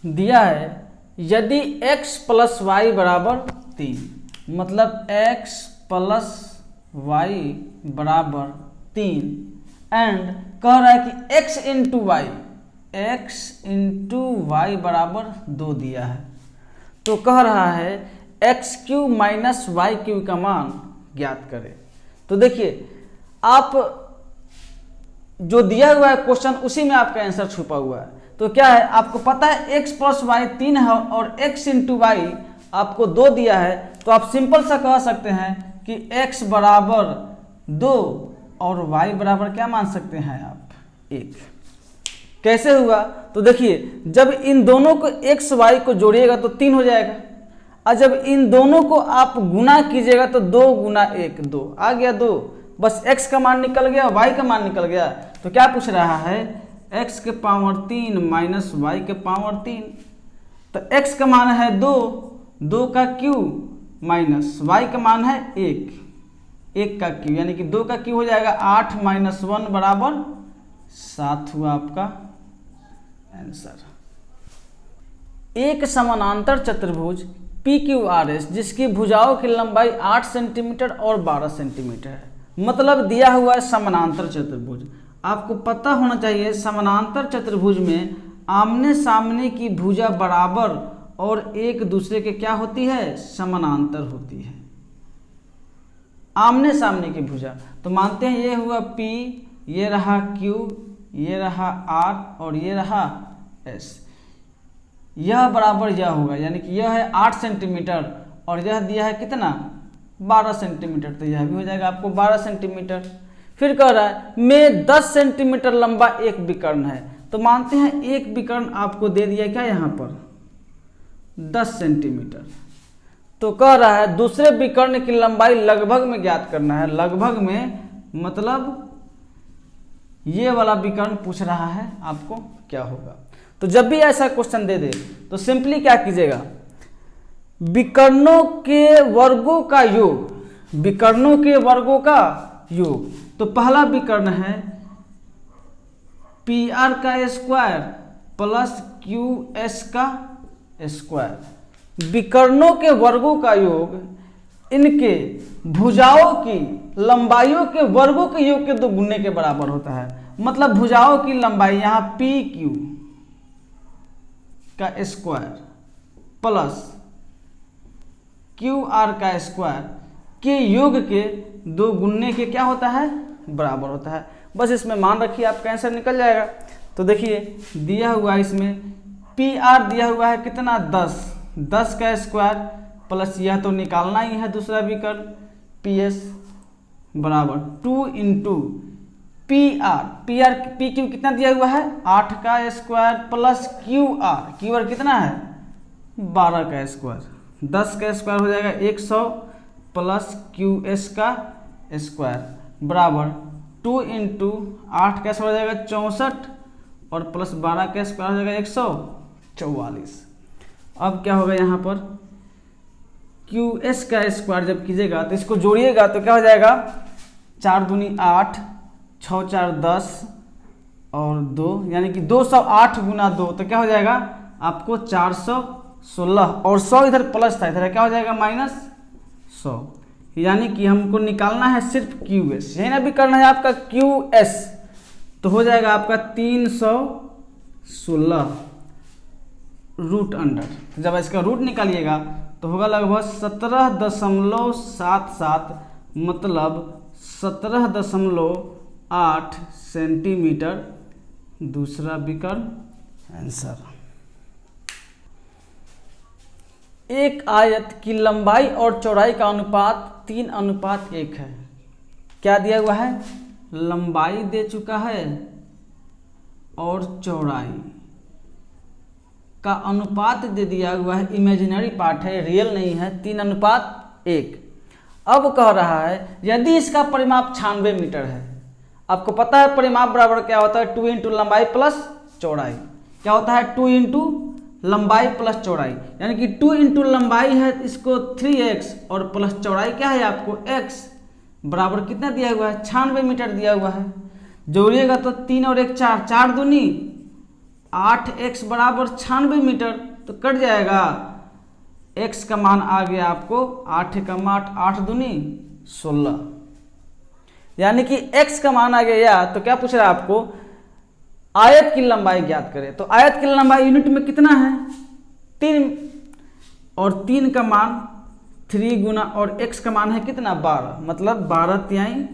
दिया है यदि x प्लस वाई बराबर 3, मतलब x प्लस वाई बराबर 3 एंड कह रहा है कि x इंटू वाई बराबर 2 दिया है। तो कह रहा है X Q minus Y Q का मान ज्ञात करें। तो देखिए आप जो दिया हुआ है क्वेश्चन उसी में आपका आंसर छुपा हुआ है। तो क्या है, आपको पता है x प्लस वाई 3 है और x इंटू वाई आपको 2 दिया है। तो आप सिंपल सा कह सकते हैं कि x बराबर 2 और y बराबर क्या मान सकते हैं आप 1। कैसे हुआ, तो देखिए जब इन दोनों को x y को जोड़िएगा तो 3 हो जाएगा, और जब इन दोनों को आप गुना कीजिएगा तो 2 गुना 1 2 आ गया 2, बस x का मान निकल गया, y का मान निकल गया। तो क्या पूछ रहा है, x के पावर 3 माइनस y के पावर 3। तो x का मान है 2, 2 का क्यू माइनस y का मान है 1, 1 का क्यू, यानी कि 2 का क्यू हो जाएगा 8 माइनस 1 बराबर 7 हुआ आपका आंसर। एक समानांतर चतुर्भुज PQRS जिसकी भुजाओं की लंबाई 8 सेंटीमीटर और 12 सेंटीमीटर है, मतलब दिया हुआ है समानांतर चतुर्भुज। आपको पता होना चाहिए समानांतर चतुर्भुज में आमने सामने की भुजा बराबर और एक दूसरे के क्या होती है, समानांतर होती है। आमने सामने की भुजा, तो मानते हैं ये हुआ P, ये रहा Q, ये रहा R और ये रहा S। यह बराबर यह होगा, यानी कि यह है 8 सेंटीमीटर और यह दिया है कितना 12 सेंटीमीटर, तो यह भी हो जाएगा आपको 12 सेंटीमीटर। फिर कह रहा है में 10 सेंटीमीटर लंबा एक विकर्ण है, तो मानते हैं एक विकर्ण आपको दे दिया क्या यहाँ पर 10 सेंटीमीटर। तो कह रहा है दूसरे विकर्ण की लंबाई लगभग में ज्ञात करना है। लगभग में मतलब ये वाला विकर्ण पूछ रहा है आपको क्या होगा। तो जब भी ऐसा क्वेश्चन दे दे तो सिंपली क्या कीजिएगा, विकर्णों के वर्गों का योग, विकर्णों के वर्गों का योग। तो पहला विकर्ण है PR का स्क्वायर प्लस QS का स्क्वायर। विकर्णों के वर्गों का योग इनके भुजाओं की लंबाइयों के वर्गों के योग के 2 गुने के बराबर होता है। मतलब भुजाओं की लंबाई यहाँ PQ का स्क्वायर प्लस QR का स्क्वायर के योग के 2 गुने के क्या होता है, बराबर होता है। बस इसमें मान रखिए आपका आंसर निकल जाएगा। तो देखिए दिया हुआ है इसमें PR दिया हुआ है कितना 10, 10 का स्क्वायर प्लस यह तो निकालना ही है दूसरा विकर्ण PS बराबर 2 इंटू PQ कितना दिया हुआ है 8 का स्क्वायर प्लस QR कितना है 12 का स्क्वायर, 10 का स्क्वायर हो जाएगा 100 प्लस QS का स्क्वायर बराबर 2 इंटू 8 का स्क्वायर हो जाएगा 64 और प्लस 12 का स्क्वायर हो जाएगा 144। अब क्या होगा यहाँ पर QS का स्क्वायर जब कीजिएगा तो इसको जोड़िएगा तो क्या हो जाएगा 4 दूनी 8, 6 4 10 और 2, यानी कि 208 गुना 2, तो क्या हो जाएगा आपको 416 और 100 इधर प्लस था, इधर क्या हो जाएगा माइनस 100, यानी कि हमको निकालना है सिर्फ QS, यही ना भी करना है आपका QS। तो हो जाएगा आपका 316 रूट अंडर। जब इसका रूट निकालिएगा तो होगा लगभग 17.77, मतलब 17.8 सेंटीमीटर दूसरा विकर्ण आंसर। एक आयत की लंबाई और चौड़ाई का अनुपात 3:1 है। क्या दिया हुआ है, लंबाई दे चुका है और चौड़ाई का अनुपात दे दिया हुआ है, इमेजिनरी पार्ट है, रियल नहीं है, 3:1। अब कह रहा है यदि इसका परिमाप 96 मीटर है। आपको पता है परिमाप बराबर क्या होता है 2 इंटू लंबाई प्लस चौड़ाई। क्या होता है 2 इंटू लंबाई प्लस चौड़ाई, यानी कि 2 इंटू लंबाई है इसको 3x और प्लस चौड़ाई क्या है आपको x, बराबर कितना दिया हुआ है 96 मीटर दिया हुआ है। जोड़िएगा तो 3 और 1 4, 4 दूनी 8x बराबर 96 मीटर, तो कट जाएगा। x का मान आ गया आपको 8 × 8 8 दूनी 16, यानी कि x का मान आ गया। तो क्या पूछ रहा है आपको, आयत की लंबाई ज्ञात करें। तो आयत की लंबाई यूनिट में कितना है 3, और 3 का मान 3 गुना और x का मान है कितना 12, मतलब 12 तिहाई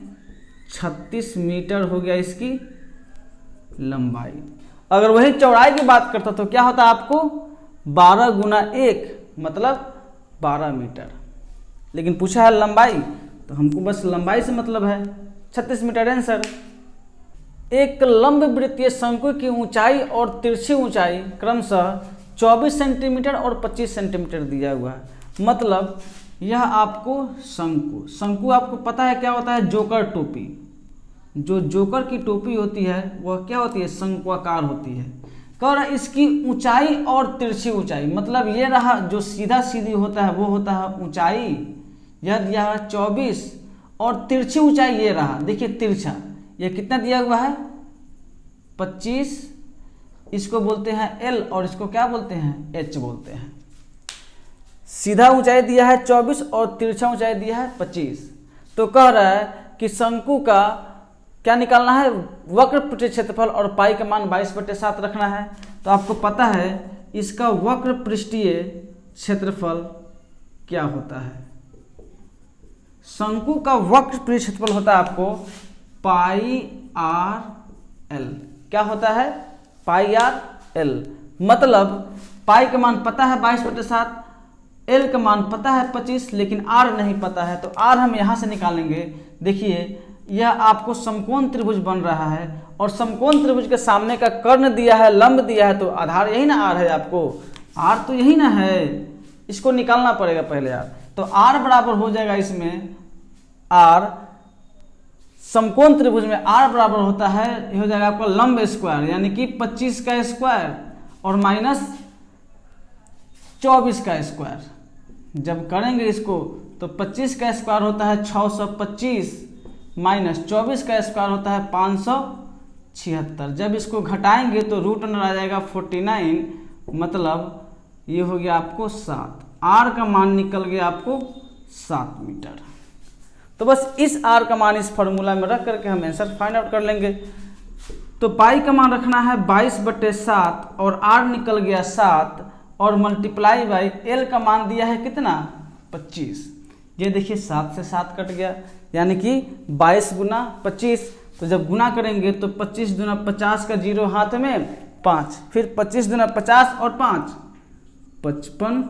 36 मीटर हो गया इसकी लंबाई। अगर वही चौड़ाई की बात करता तो क्या होता आपको 12 गुना 1 मतलब 12 मीटर, लेकिन पूछा है लंबाई तो हमको बस लंबाई से मतलब है, 36 मीटर आंसर। एक लंब वृत्तीय शंकु की ऊंचाई और तिरछी ऊंचाई क्रमशः 24 सेंटीमीटर और 25 सेंटीमीटर दिया हुआ है, मतलब यह आपको शंकु आपको पता है क्या होता है, जोकर टोपी। जो जोकर की टोपी होती है वह क्या होती है, शंक्वाकार होती है। कह रहा इसकी ऊंचाई और तिरछी ऊंचाई, मतलब ये रहा जो सीधा सीधी होता है वो होता है ऊंचाई, यह दिया है 24, और तिरछी ऊंचाई ये रहा, देखिए तिरछा ये कितना दिया हुआ है 25, इसको बोलते हैं L और इसको क्या बोलते हैं H बोलते हैं। सीधा ऊंचाई दिया है 24 और तिरछा ऊंचाई दिया है 25। तो कह रहा है कि शंकु का क्या निकालना है, वक्र पृष्ठीय क्षेत्रफल, और पाई का मान 22/7 रखना है। तो आपको पता है इसका वक्र पृष्ठीय क्षेत्रफल क्या होता है, शंकु का वक्र पृष्ठीय क्षेत्रफल होता है आपको पाई आर एल। क्या होता है पाई आर एल, मतलब पाई का मान पता है 22/7, एल का मान पता है 25, लेकिन आर नहीं पता है, तो आर हम यहाँ से निकालेंगे। देखिए यह आपको समकोण त्रिभुज बन रहा है, और समकोण त्रिभुज के सामने का कर्ण दिया है, लंब दिया है, तो आधार यही ना आर है आपको, आर तो यही ना है, इसको निकालना पड़ेगा पहले आर। तो आर बराबर हो जाएगा इसमें, आर समकोण त्रिभुज में आर बराबर होता है, ये हो जाएगा आपका लंब स्क्वायर, यानी कि 25 का स्क्वायर और माइनस 24 का स्क्वायर। जब करेंगे इसको तो 25 का स्क्वायर होता है 625, माइनस 24 का स्क्वायर होता है 576। जब इसको घटाएंगे तो रूट अंडर आ जाएगा 49, मतलब ये हो गया आपको 7। आर का मान निकल गया आपको 7 मीटर। तो बस इस आर का मान इस फॉर्मूला में रख करके हम आंसर फाइंड आउट कर लेंगे। तो पाई का मान रखना है 22/7 और आर निकल गया 7, और मल्टीप्लाई बाई एल का मान दिया है कितना 25। ये देखिए 7 से 7 कट गया, यानी कि 22 गुना 25। तो जब गुना करेंगे तो 25 दूना 50 का 0 हाथ में 5, फिर 25 दूना 50 और 5 55,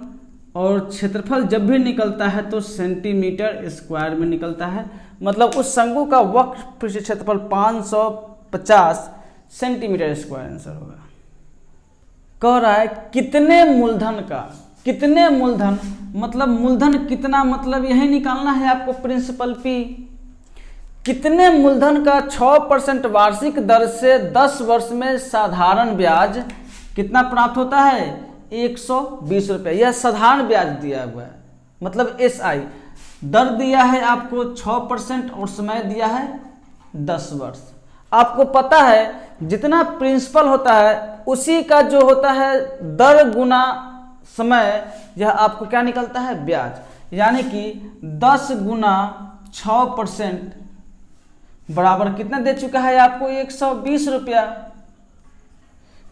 और क्षेत्रफल जब भी निकलता है तो सेंटीमीटर स्क्वायर में निकलता है, मतलब उस शंकु का वक्र पृष्ठीय क्षेत्रफल 550 सेंटीमीटर स्क्वायर आंसर होगा। कह रहा है कितने मूलधन का, कितने मूलधन मतलब मूलधन कितना, मतलब यही निकालना है आपको प्रिंसिपल पी। कितने मूलधन का 6% वार्षिक दर से 10 वर्ष में साधारण ब्याज कितना प्राप्त होता है 120 रुपये। यह साधारण ब्याज दिया हुआ है, मतलब SI दर दिया है आपको 6% और समय दिया है 10 वर्ष। आपको पता है जितना प्रिंसिपल होता है उसी का जो होता है दर गुना समय, यह आपको क्या निकलता है ब्याज, यानी कि 10 गुना 6% बराबर कितना दे चुका है आपको 120 रुपया,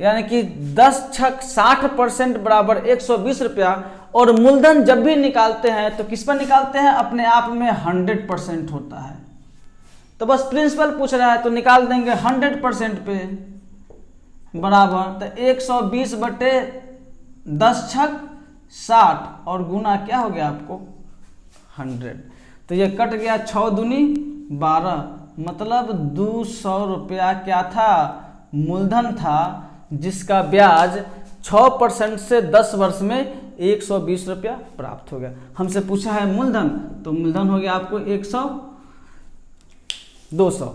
यानी कि 10 छक 60% बराबर 120 रुपया। और मूलधन जब भी निकालते हैं तो किस पर निकालते हैं, अपने आप में 100% होता है। तो बस प्रिंसिपल पूछ रहा है तो निकाल देंगे 100% पे बराबर, तो 120/10 छक 60 और गुना क्या हो गया आपको 100। तो ये कट गया 6 दूनी 12, मतलब 200 रुपया क्या था मूलधन था, जिसका ब्याज 6% से 10 वर्ष में 120 रुपया प्राप्त हो गया। हमसे पूछा है मूलधन, तो मूलधन हो गया आपको 200।